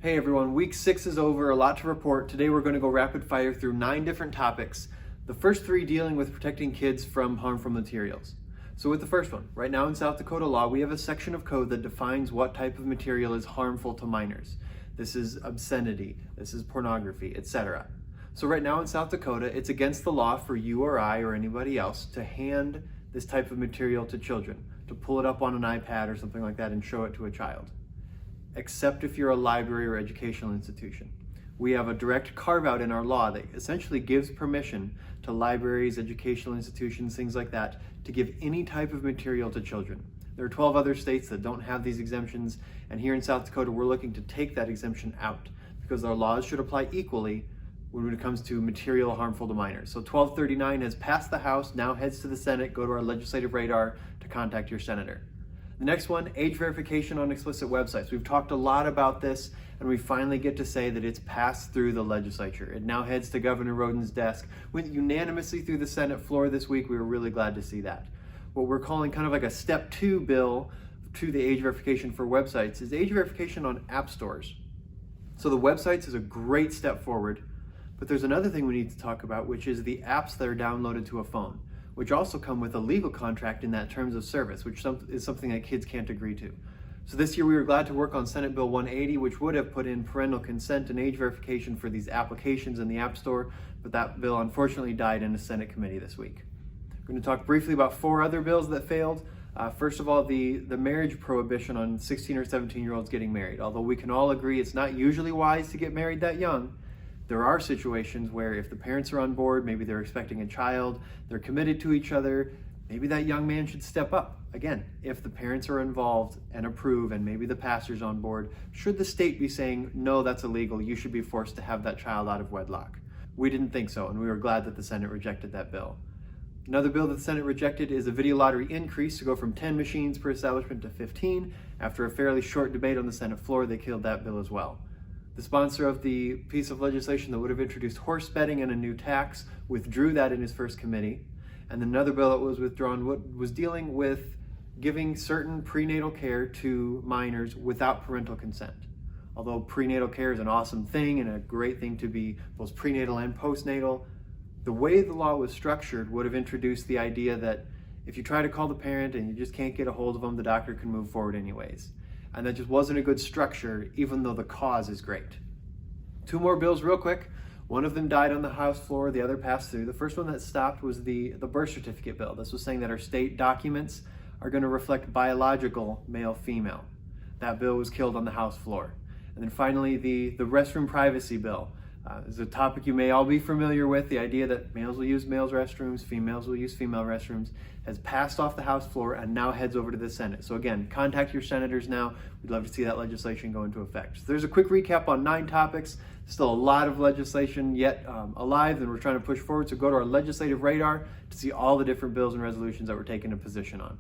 Hey everyone, week 6 is over, a lot to report. Today we're going to go rapid fire through 9 different topics. The first 3 dealing with protecting kids from harmful materials. So with the first one, right now in South Dakota law, we have a section of code that defines what type of material is harmful to minors. This is obscenity, this is pornography, etc. So right now in South Dakota, it's against the law for you or I or anybody else to hand this type of material to children, to pull it up on an iPad or something like that and show it to a child, except if you're a library or educational institution. We have a direct carve out in our law that essentially gives permission to libraries, educational institutions, things like that, to give any type of material to children. There are 12 other states that don't have these exemptions, and here in South Dakota, we're looking to take that exemption out because our laws should apply equally when it comes to material harmful to minors. So 1239 has passed the House, now heads to the Senate. Go to our legislative radar to contact your senator. The next one, age verification on explicit websites. We've talked a lot about this, and we finally get to say that it's passed through the legislature. It now heads to Governor Roden's desk. Went unanimously through the Senate floor this week. We were really glad to see that. What we're calling kind of like a step 2 bill to the age verification for websites is age verification on app stores. So the websites is a great step forward, but there's another thing we need to talk about, which is the apps that are downloaded to a phone, which also come with a legal contract in that terms of service, which is something that kids can't agree to. So this year we were glad to work on Senate Bill 180, which would have put in parental consent and age verification for these applications in the App Store, but that bill unfortunately died in a Senate committee this week. We're going to talk briefly about 4 other bills that failed. First of all, the marriage prohibition on 16 or 17-year-olds getting married. Although we can all agree it's not usually wise to get married that young, there are situations where if the parents are on board, maybe they're expecting a child, they're committed to each other, maybe that young man should step up. Again, if the parents are involved and approve, and maybe the pastor's on board, should the state be saying, no, that's illegal, you should be forced to have that child out of wedlock? We didn't think so, and we were glad that the Senate rejected that bill. Another bill that the Senate rejected is a video lottery increase to go from 10 machines per establishment to 15. After a fairly short debate on the Senate floor, they killed that bill as well. The sponsor of the piece of legislation that would have introduced horse betting and a new tax withdrew that in his first committee. And another bill that was withdrawn was dealing with giving certain prenatal care to minors without parental consent. Although prenatal care is an awesome thing and a great thing to be both prenatal and postnatal, the way the law was structured would have introduced the idea that if you try to call the parent and you just can't get a hold of them, the doctor can move forward anyways. And that just wasn't a good structure, even though the cause is great. 2 more bills real quick. One of them died on the House floor, the other passed through. The first one that stopped was the birth certificate bill. This was saying that our state documents are going to reflect biological male-female. That bill was killed on the House floor. And then finally, the restroom privacy bill. Is a topic you may all be familiar with. The idea that males will use males' restrooms, females will use female restrooms, has passed off the House floor and now heads over to the Senate. So again, contact your senators now. We'd love to see that legislation go into effect. So there's a quick recap on 9 topics. Still a lot of legislation yet alive, and we're trying to push forward. So go to our legislative radar to see all the different bills and resolutions that we're taking a position on.